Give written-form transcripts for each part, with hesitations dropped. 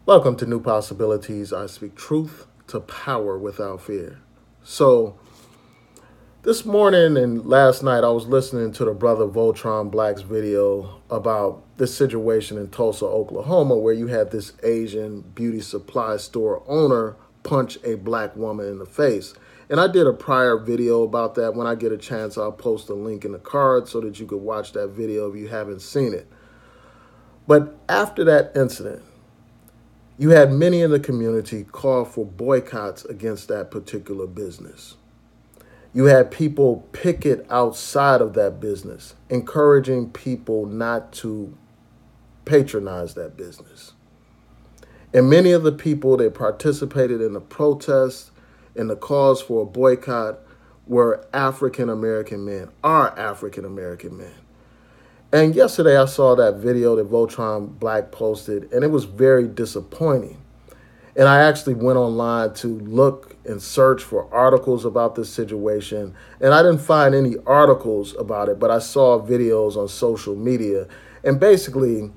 Welcome to New Possibilities. I speak truth to power without fear. So, this morning and last night, I was listening to the brother Voltron Black's video about this situation in Tulsa, Oklahoma, where you had this Asian beauty supply store owner punch a black woman in the face. And I did a prior video about that. When I get a chance, I'll post a link in the card so that you could watch that video if you haven't seen it. But after that incident, you had many in the community call for boycotts against that particular business. You had people picket outside of that business, encouraging people not to patronize that business. And many of the people that participated in the protests and the calls for a boycott were African American men, are African American men. And yesterday I saw that video that Voltron Black posted, and it was very disappointing. And I actually went online to look and search for articles about this situation, and I didn't find any articles about it, but I saw videos on social media. And basically,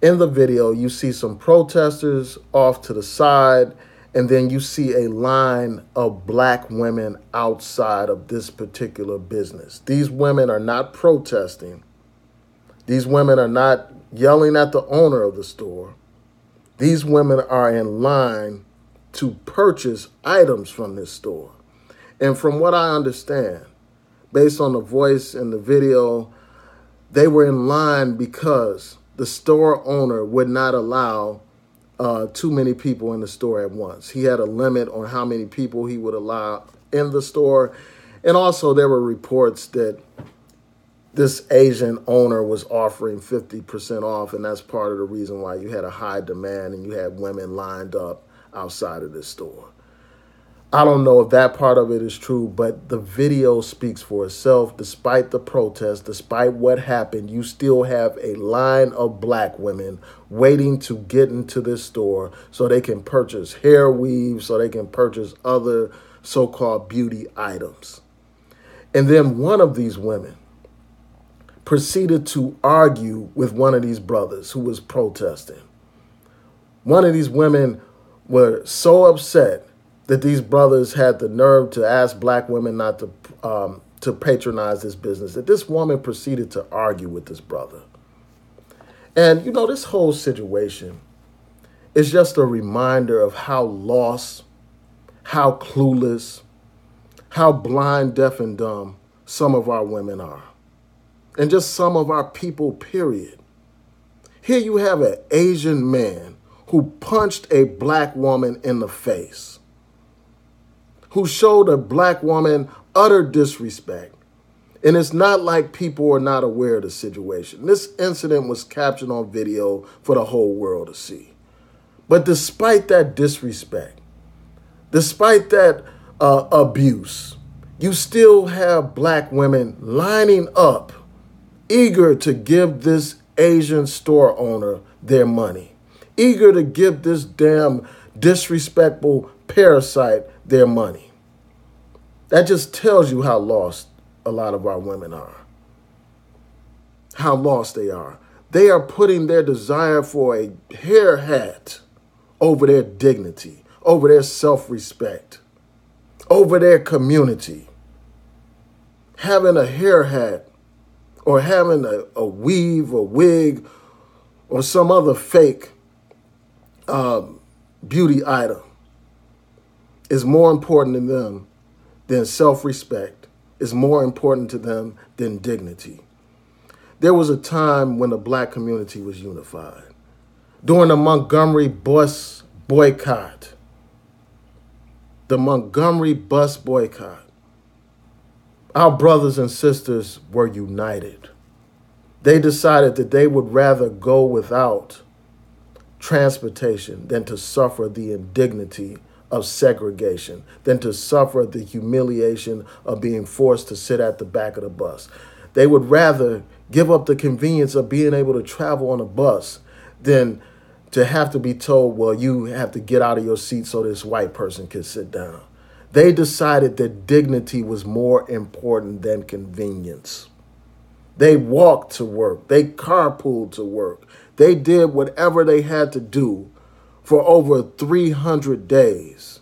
in the video, you see some protesters off to the side, and then you see a line of black women outside of this particular business. These women are not protesting. These women are not yelling at the owner of the store. These women are in line to purchase items from this store. And from what I understand, based on the voice and the video, they were in line because the store owner would not allow too many people in the store at once. He had a limit on how many people he would allow in the store. And also there were reports that this Asian owner was offering 50% off, and that's part of the reason why you had a high demand and you had women lined up outside of this store. I don't know if that part of it is true, but the video speaks for itself. Despite the protest, despite what happened, you still have a line of black women waiting to get into this store so they can purchase hair weaves, so they can purchase other so-called beauty items. And then one of these women proceeded to argue with one of these brothers who was protesting. One of these women were so upset that these brothers had the nerve to ask black women not to patronize this business, that this woman proceeded to argue with this brother. And, you know, this whole situation is just a reminder of how lost, how clueless, how blind, deaf, and dumb some of our women are. And just some of our people, period. Here you have an Asian man who punched a black woman in the face, who showed a black woman utter disrespect. And it's not like people are not aware of the situation. This incident was captured on video for the whole world to see. But despite that disrespect, despite that abuse, you still have black women lining up, eager to give this Asian store owner their money, eager to give this damn disrespectful parasite their money. That just tells you how lost a lot of our women are, how lost they are. They are putting their desire for a hair hat over their dignity, over their self-respect, over their community. Having a hair hat or having a weave or wig or some other fake beauty item is more important to them than self-respect, is more important to them than dignity. There was a time when the black community was unified. During the Montgomery bus boycott, our brothers and sisters were united. They decided that they would rather go without transportation than to suffer the indignity of segregation, than to suffer the humiliation of being forced to sit at the back of the bus. They would rather give up the convenience of being able to travel on a bus than to have to be told, well, you have to get out of your seat so this white person can sit down. They decided that dignity was more important than convenience. They walked to work. They carpooled to work. They did whatever they had to do for over 300 days.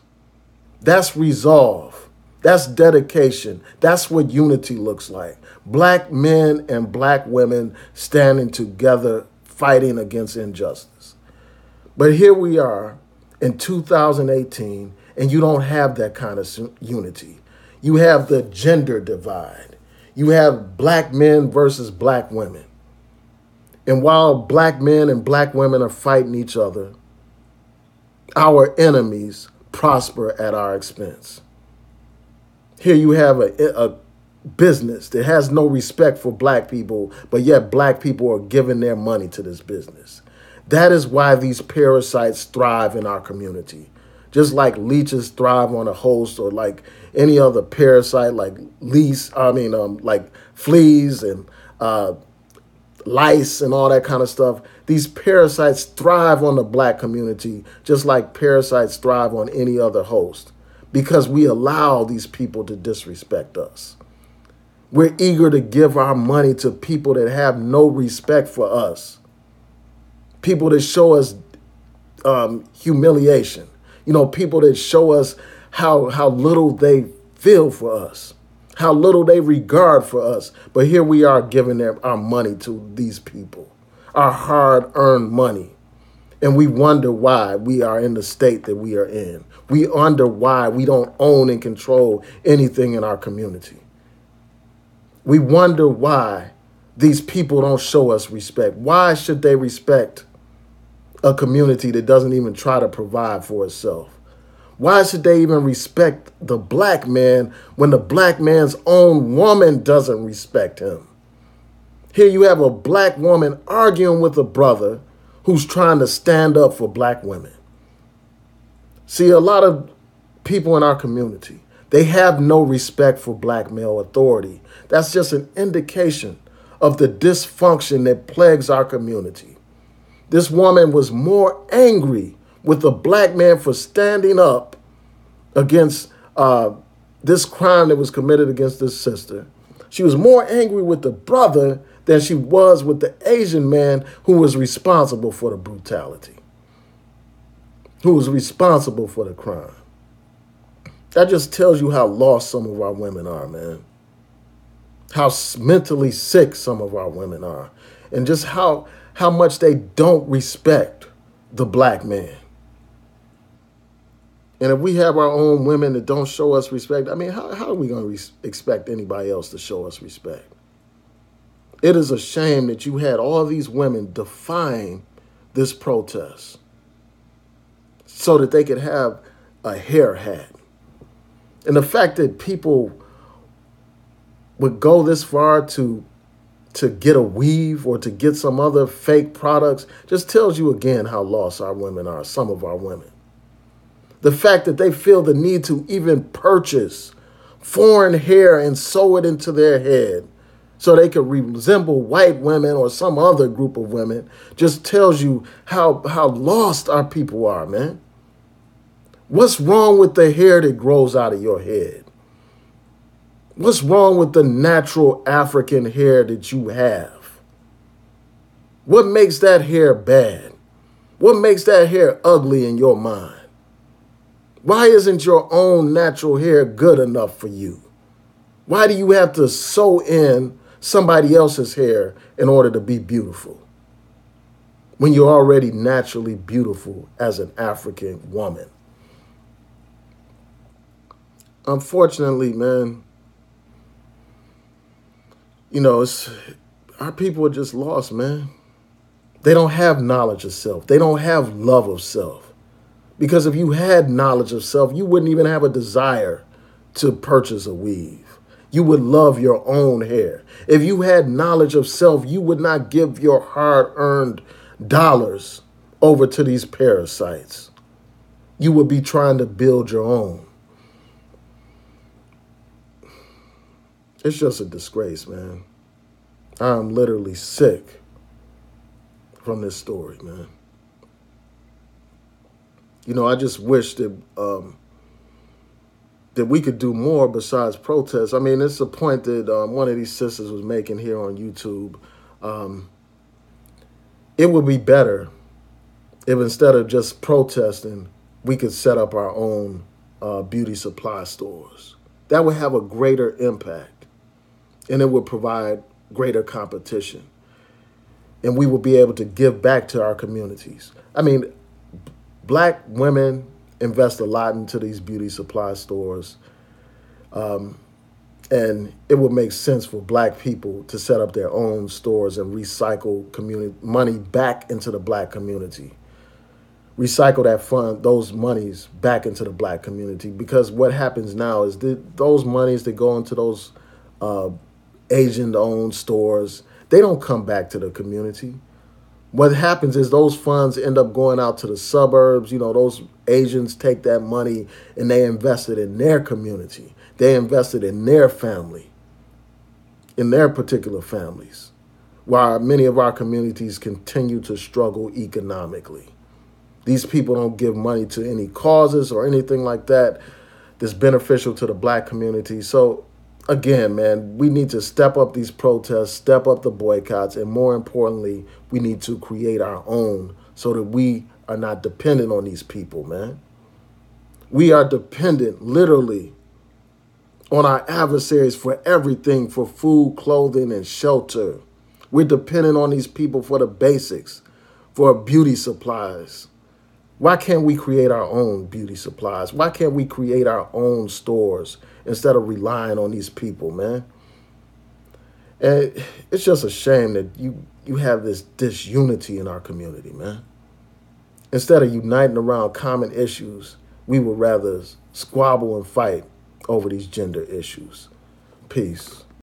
That's resolve. That's dedication. That's what unity looks like. Black men and black women standing together, fighting against injustice. But here we are in 2018, and you don't have that kind of unity. You have the gender divide. You have black men versus black women. And while black men and black women are fighting each other, our enemies prosper at our expense. Here you have a business that has no respect for black people, but yet black people are giving their money to this business. That is why these parasites thrive in our community. Just like leeches thrive on a host, or like any other parasite, like like fleas and lice and all that kind of stuff. These parasites thrive on the black community, just like parasites thrive on any other host, because we allow these people to disrespect us. We're eager to give our money to people that have no respect for us, people that show us humiliation, people that show us how little they feel for us, how little they regard for us. But here we are giving our money to these people, our hard-earned money. And we wonder why we are in the state that we are in. We wonder why we don't own and control anything in our community. We wonder why these people don't show us respect. Why should they respect a community that doesn't even try to provide for itself? Why should they even respect the black man when the black man's own woman doesn't respect him? Here you have a black woman arguing with a brother who's trying to stand up for black women. See, a lot of people in our community, they have no respect for black male authority. That's just an indication of the dysfunction that plagues our community. This woman was more angry with the black man for standing up against this crime that was committed against this sister. She was more angry with the brother than she was with the Asian man who was responsible for the brutality, who was responsible for the crime. That just tells you how lost some of our women are, man. How mentally sick some of our women are. And just how much they don't respect the black man. And if we have our own women that don't show us respect, how are we going to expect anybody else to show us respect? It is a shame that you had all these women defying this protest so that they could have a hair hat. And the fact that people would go this far to get a weave or to get some other fake products just tells you again how lost our women are, some of our women. The fact that they feel the need to even purchase foreign hair and sew it into their head so they could resemble white women or some other group of women just tells you how lost our people are, man. What's wrong with the hair that grows out of your head? What's wrong with the natural African hair that you have? What makes that hair bad? What makes that hair ugly in your mind? Why isn't your own natural hair good enough for you? Why do you have to sew in somebody else's hair in order to be beautiful when you're already naturally beautiful as an African woman? Unfortunately, man, our people are just lost, man. They don't have knowledge of self. They don't have love of self. Because if you had knowledge of self, you wouldn't even have a desire to purchase a weave. You would love your own hair. If you had knowledge of self, you would not give your hard-earned dollars over to these parasites. You would be trying to build your own. It's just a disgrace, man. I'm literally sick from this story, man. I just wish that that we could do more besides protests. It's a point that one of these sisters was making here on YouTube. It would be better if instead of just protesting, we could set up our own beauty supply stores. That would have a greater impact, and it would provide greater competition. And we will be able to give back to our communities. I mean, black women invest a lot into these beauty supply stores. And it would make sense for black people to set up their own stores and recycle community money back into the black community. Recycle that fund, those monies back into the black community. Because what happens now is those monies that go into those Asian-owned stores, they don't come back to the community. What happens is those funds end up going out to the suburbs. You know, those Asians take that money and they invest it in their community. They invested in their family, in their particular families, while many of our communities continue to struggle economically. These people don't give money to any causes or anything like that that's beneficial to the black community. So again, man, we need to step up these protests, step up the boycotts, and more importantly, we need to create our own so that we are not dependent on these people, man. We are dependent, literally, on our adversaries for everything, for food, clothing, and shelter. We're dependent on these people for the basics, for beauty supplies. Why can't we create our own beauty supplies? Why can't we create our own stores instead of relying on these people, man? And it's just a shame that you have this disunity in our community, man. Instead of uniting around common issues, we would rather squabble and fight over these gender issues. Peace.